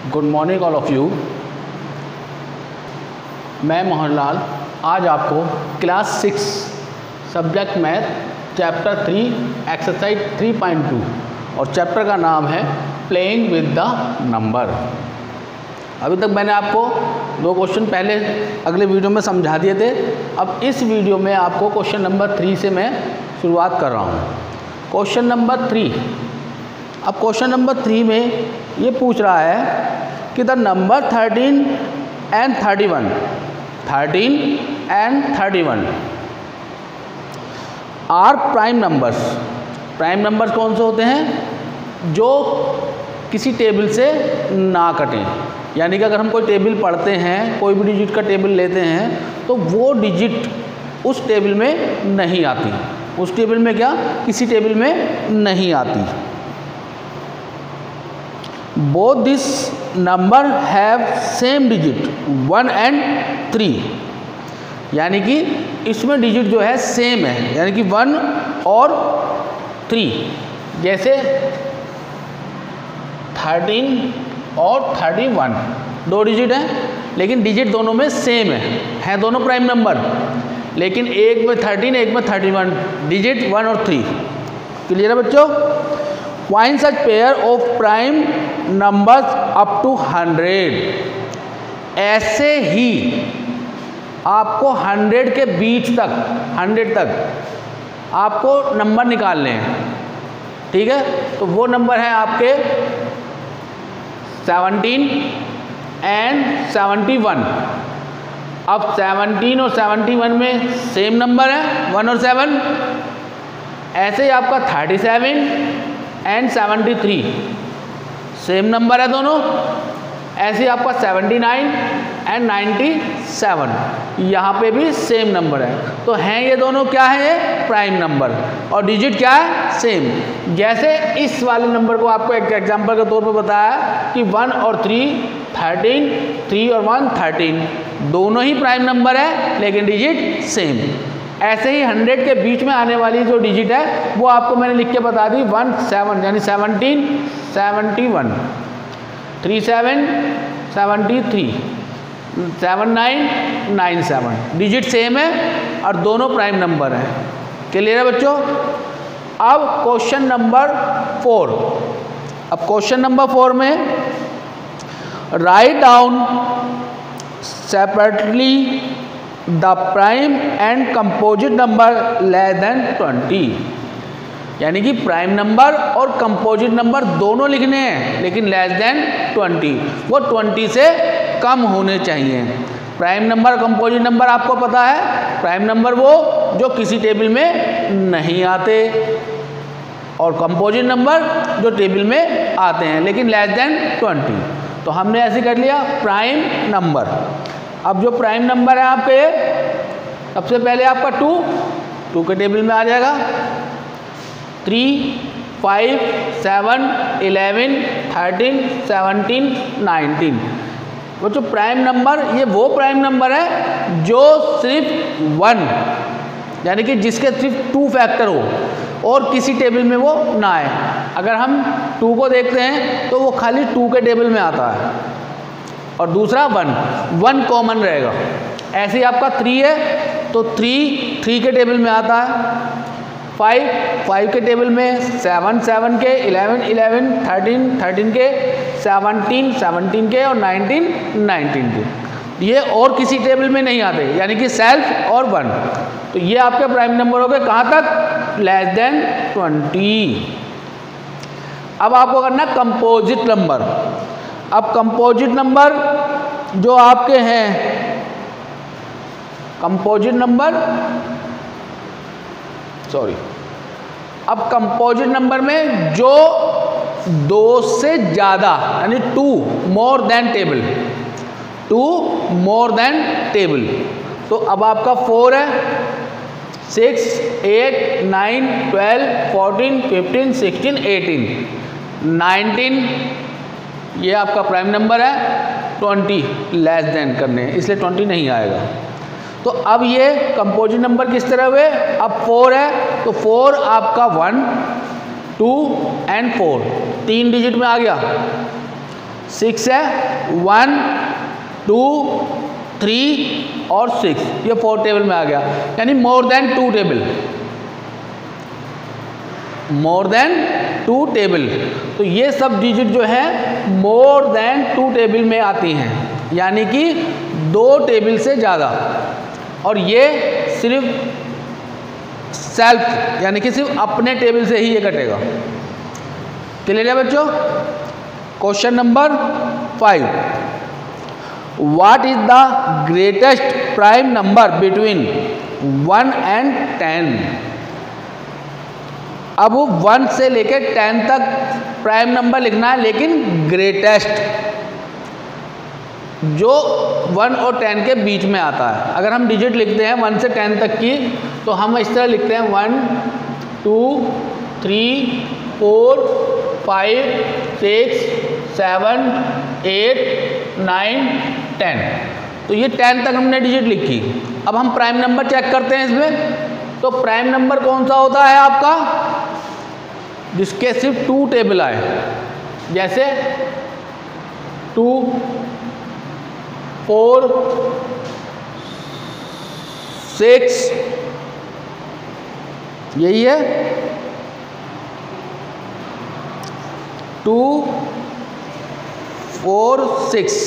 Good morning all of you. मैं मोहनलाल आज आपको class 6 subject math chapter 3 exercise 3.2 और चैप्टर का नाम है प्लेइंग विद द नंबर। अभी तक मैंने आपको 2 क्वेश्चन पहले अगले वीडियो में समझा दिए थे। अब इस वीडियो में आपको क्वेश्चन नंबर 3 से मैं शुरुआत कर रहा हूँ। Question number 3। अब क्वेश्चन नंबर 3 में ये पूछ रहा है कि the number 13 and 31 are prime numbers. Prime numbers कौन से होते हैं? जो किसी टेबल से ना कटें। यानी कि अगर हम कोई टेबल पढ़ते हैं, कोई भी डिजिट का टेबल लेते हैं तो वो डिजिट उस टेबल में नहीं आती। उस टेबल में क्या? किसी टेबल में नहीं आती। Both this number have same digit 1 and 3। यानी कि इसमें डिजिट जो है सेम है, यानी कि 1 और 3। जैसे 13 और 31 2 डिजिट हैं, लेकिन डिजिट दोनों में सेम है दोनों प्राइम नंबर, लेकिन एक में 13 एक में 31, डिजिट 1 और 3। क्लियर है बच्चों? Find such pair of prime numbers up to 100। ऐसे ही आपको 100 के बीच तक 100 तक आपको नंबर निकालने हैं। ठीक है, तो वो नंबर है आपके 17 and 71। अब 17 और 71 में सेम नंबर है 1 और 7। ऐसे ही आपका 37 and 73 सेम नंबर है दोनों। ऐसे ही आपका 79 and 97 यहाँ पे भी सेम नंबर है। तो हैं ये दोनों क्या है? ये प्राइम नंबर और डिजिट क्या है? सेम। जैसे इस वाले नंबर को आपको एक एग्जांपल के तौर पर बताया कि 1 और 3 13, 3 और 1 13, दोनों ही प्राइम नंबर है लेकिन डिजिट सेम। ऐसे ही 100 के बीच में आने वाली जो डिजिट है वो आपको मैंने लिख के बता दी 1 7 यानी 17 71, 37 73, 79 97, डिजिट सेम है और दोनों प्राइम नंबर हैं। क्लियर है बच्चों? अब क्वेश्चन नंबर 4। अब क्वेश्चन नंबर 4 में write down separately the prime and composite number less than 20। यानी कि प्राइम नंबर और कंपोजिट नंबर दोनों लिखने हैं, लेकिन लेस देन 20, वो 20 से कम होने चाहिए। प्राइम नंबर कंपोजिट नंबर आपको पता है, प्राइम नंबर वो जो किसी टेबल में नहीं आते और कंपोजिट नंबर जो टेबल में आते हैं लेकिन लेस देन 20। तो हमने ऐसे कर लिया प्राइम नंबर। अब जो प्राइम नंबर है आपके, सबसे पहले आपका 2 के टेबल में आ जाएगा। 3 5 7 11 13 17 19। वो जो प्राइम नंबर, ये वो प्राइम नंबर है जो सिर्फ 1 यानी कि जिसके सिर्फ 2 फैक्टर हो और किसी टेबल में वो ना आए। अगर हम 2 को देखते हैं तो वो खाली 2 के टेबल में आता है और दूसरा 1 कॉमन रहेगा। ऐसे ही आपका 3 है तो 3 के टेबल में आता है। 5 के टेबल में, 7 के, 11 13 के, 17 के और 19 के। ये और किसी टेबल में नहीं आते, यानी कि सेल्फ और 1। तो ये आपके प्राइम नंबर हो गए कहाँ तक? Less than 20। अब आपको करना कंपोजिट नंबर। अब कंपोजिट नंबर जो आपके हैं, कंपोजिट नंबर अब कंपोजिट नंबर में जो 2 से ज़्यादा यानी 2 मोर देन टेबल। तो अब आपका 4 है, 6 8 9 12 14 15 16 18 19, ये आपका प्राइम नंबर है। 20 लेस देन करने हैं इसलिए 20 नहीं आएगा। तो अब ये कंपोजिट नंबर किस तरह हुए? अब 4 है तो 4 आपका 1 2 and 4 3 डिजिट में आ गया। 6 है, 1 2 3 और 6, ये 4 टेबल में आ गया, यानी more than 2 table, more than 2 table. तो ये सब डिजिट जो है मोर देन 2 टेबल में आती हैं, यानी कि 2 टेबल से ज़्यादा, और ये सिर्फ सेल्फ यानी कि सिर्फ अपने टेबल से ही ये कटेगा। क्लियर है बच्चों? Question number 5, what is the greatest prime number between 1 and 10? अब 1 से लेकर 10 तक प्राइम नंबर लिखना है, लेकिन ग्रेटेस्ट जो 1 और 10 के बीच में आता है। अगर हम डिजिट लिखते हैं 1 से 10 तक की, तो हम इस तरह लिखते हैं 1 2 3 4 5 6 7 8 9 10। तो ये 10 तक हमने डिजिट लिखी। अब हम प्राइम नंबर चेक करते हैं इसमें। तो प्राइम नंबर कौन सा होता है आपका? जिसके सिर्फ 2 टेबल आए, जैसे 2 4 6, यही है 2 4 6।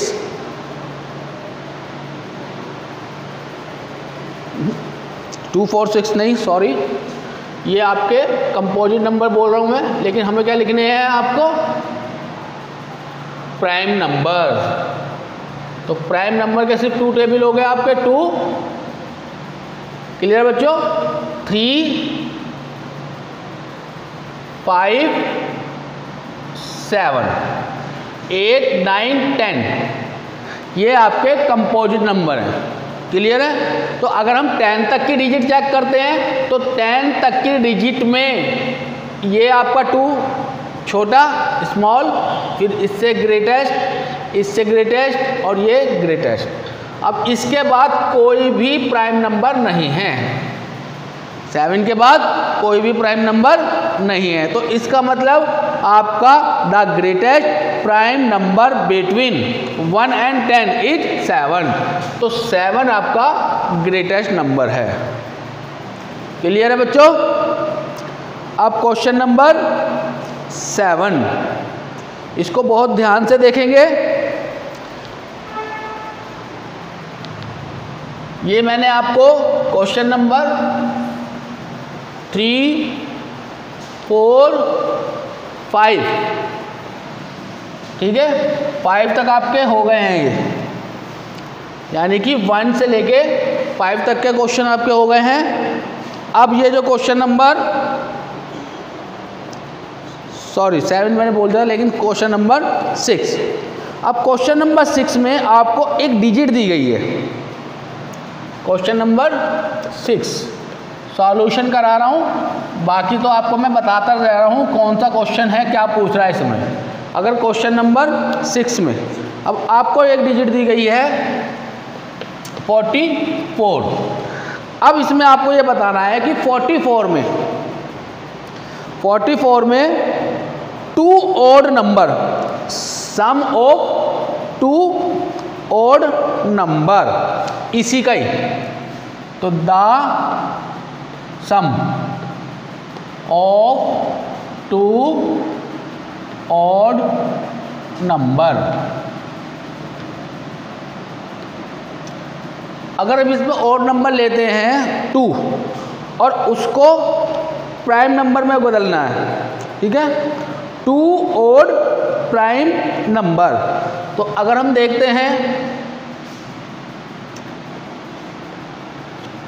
2 4 6 नहीं, सॉरी, ये आपके कंपोजिट नंबर बोल रहा हूं मैं, लेकिन हमें क्या लिखने हैं आपको? Prime number. तो प्राइम नंबर के सिर्फ 2 टेबल हो गए आपके 2। क्लियर बच्चों? 3 5 7 8 9 10, ये आपके कंपोजिट नंबर हैं। क्लियर है? तो अगर हम 10 तक की डिजिट चेक करते हैं, तो 10 तक की डिजिट में ये आपका 2 छोटा स्मॉल, फिर इससे ग्रेटेस्ट, इससे ग्रेटेस्ट और ये ग्रेटेस्ट। अब इसके बाद कोई भी प्राइम नंबर नहीं है, 7 के बाद कोई भी प्राइम नंबर नहीं है। तो इसका मतलब आपका the greatest prime number between 1 and 10 is 7। तो 7 आपका ग्रेटेस्ट नंबर है। क्लियर है बच्चों? अब क्वेश्चन नंबर 7, इसको बहुत ध्यान से देखेंगे। ये मैंने आपको क्वेश्चन नंबर 3 4 5, ठीक है, 5 तक आपके हो गए हैं ये, यानी कि 1 से लेके 5 तक के क्वेश्चन आपके हो गए हैं। अब ये जो क्वेश्चन नंबर 7 मैंने बोल दिया, लेकिन क्वेश्चन नंबर 6। अब क्वेश्चन नंबर 6 में आपको एक डिजिट दी गई है। क्वेश्चन नंबर 6 सॉल्यूशन करा रहा हूँ, बाकी तो आपको मैं बताता रह रहा हूँ कौन सा क्वेश्चन है, क्या पूछ रहा है इसमें। अगर क्वेश्चन नंबर 6 में अब आपको एक डिजिट दी गई है 44। अब इसमें आपको ये बताना है कि 44 में 2 odd number, sum of 2 odd number, इसी का ही, तो the sum of 2 odd number. अगर हम इसमें ऑड नंबर लेते हैं 2 और उसको प्राइम नंबर में बदलना है, ठीक है, 2 ऑड प्राइम नंबर। तो अगर हम देखते हैं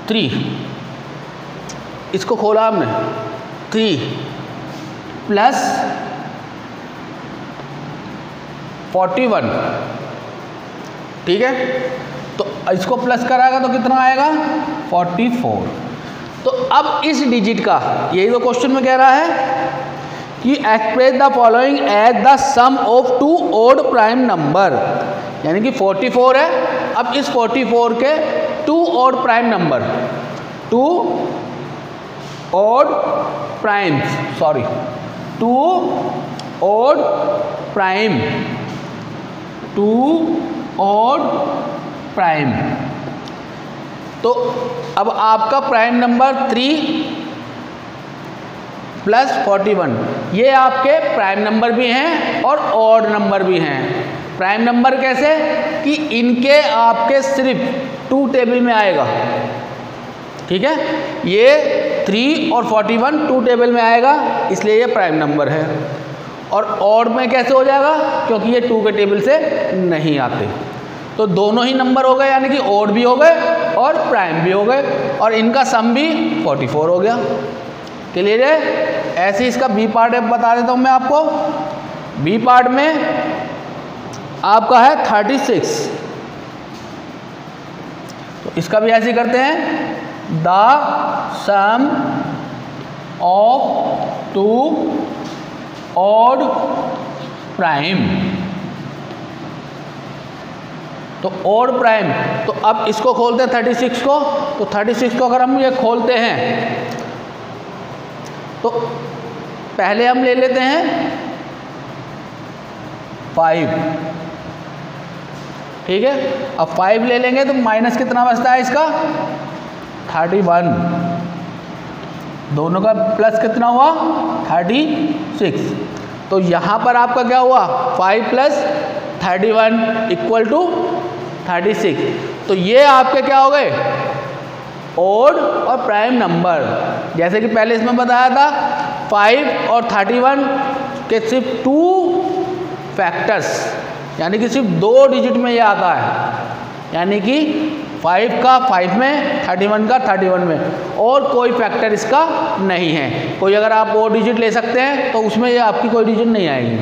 3, इसको खोला हमने, 3 प्लस 41, ठीक है, तो इसको प्लस कराएगा तो कितना आएगा? 44। तो अब इस डिजिट का, यही तो क्वेश्चन में कह रहा है कि express the following as the sum of 2 odd prime number, यानी कि 44 है। अब इस 44 के 2 odd prime number, 2 odd primes, 2 odd prime 2 odd prime. तो अब आपका प्राइम नंबर 3 प्लस 41, ये आपके प्राइम नंबर भी हैं और ऑड नंबर भी हैं। प्राइम नंबर कैसे कि इनके आपके सिर्फ 2 टेबल में आएगा, ठीक है, ये 3 और 41 2 टेबल में आएगा, इसलिए ये प्राइम नंबर है। और ऑड में कैसे हो जाएगा, क्योंकि ये 2 के टेबल से नहीं आते। तो दोनों ही नंबर हो गए, यानी कि ऑड भी हो गए और प्राइम भी हो गए, और इनका सम भी 44 हो गया। क्लियर है? ऐसे इसका बी पार्ट बता देता हूँ मैं आपको। बी पार्ट में आपका है 36, तो इसका भी ऐसे करते हैं, the sum of 2 odd prime. तो ऑड प्राइम, तो अब इसको खोलते हैं 36 को। तो 36 को अगर हम ये खोलते हैं तो पहले हम ले लेते हैं 5, ठीक है। अब 5 ले लेंगे तो माइनस कितना बचता है इसका, 31, दोनों का प्लस कितना हुआ, 36। तो यहाँ पर आपका क्या हुआ, 5 प्लस 31 इक्वल टू 36। तो ये आपके क्या हो गए, ऑड और प्राइम नंबर। जैसे कि पहले इसमें बताया था 5 और 31 के सिर्फ 2 फैक्टर्स, यानी कि सिर्फ 2 डिजिट में ये आता है, यानी कि 5 का 5 में, 31 का 31 में, और कोई फैक्टर इसका नहीं है। कोई अगर आप और डिजिट ले सकते हैं तो उसमें ये आपकी कोई डिजिट नहीं आएगी।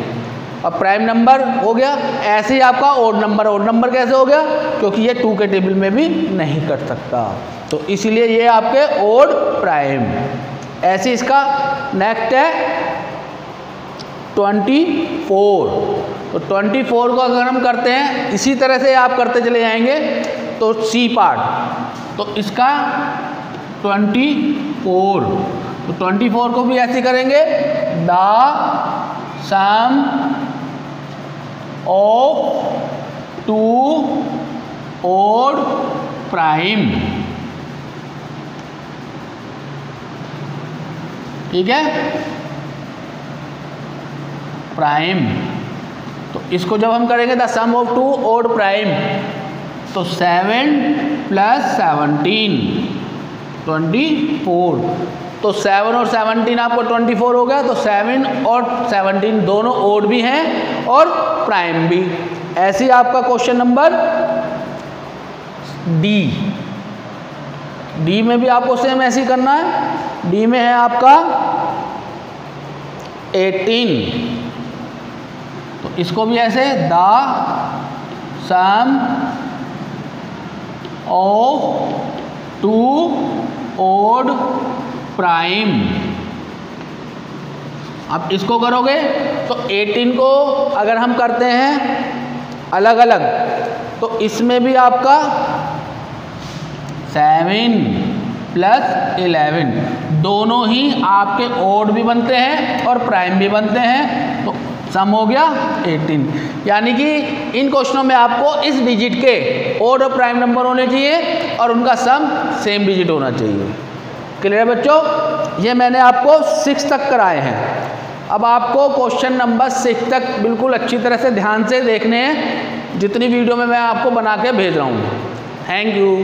अब प्राइम नंबर हो गया, ऐसे ही आपका ऑड नंबर। ऑड नंबर कैसे हो गया, क्योंकि ये 2 के टेबल में भी नहीं कट सकता, तो इसलिए ये आपके ऑड प्राइम। ऐसे इसका नेक्स्ट है 24। तो 24 को अगर हम करते हैं, इसी तरह से आप करते चले जाएंगे। तो सी पार्ट, तो इसका 24, तो 24 को भी ऐसे करेंगे, the sum of 2 odd prime, ठीक है, प्राइम। तो इसको जब हम करेंगे the sum of 2 odd prime, तो 7 प्लस 17 24। तो 7 और 17 आपको 24 हो गया। तो 7 और 17 दोनों ऑड भी हैं और प्राइम भी। ऐसे ही आपका क्वेश्चन नंबर डी, डी में भी आपको सेम ऐसे ही करना है। डी में है आपका 18, तो इसको भी ऐसे, the sum of 2 odd prime. अब इसको करोगे तो 18 को अगर हम करते हैं अलग अलग, तो इसमें भी आपका 7 प्लस 11 दोनों ही आपके ऑड भी बनते हैं और प्राइम भी बनते हैं। तो सम हो गया 18। यानी कि इन क्वेश्चनों में आपको इस डिजिट के ऑड और प्राइम नंबर होने चाहिए और उनका सम सेम डिजिट होना चाहिए। क्लियर है बच्चों? ये मैंने आपको 6 तक कराए हैं। अब आपको क्वेश्चन नंबर 6 तक बिल्कुल अच्छी तरह से ध्यान से देखने हैं, जितनी वीडियो में मैं आपको बना के भेज रहा हूँ। Thank you.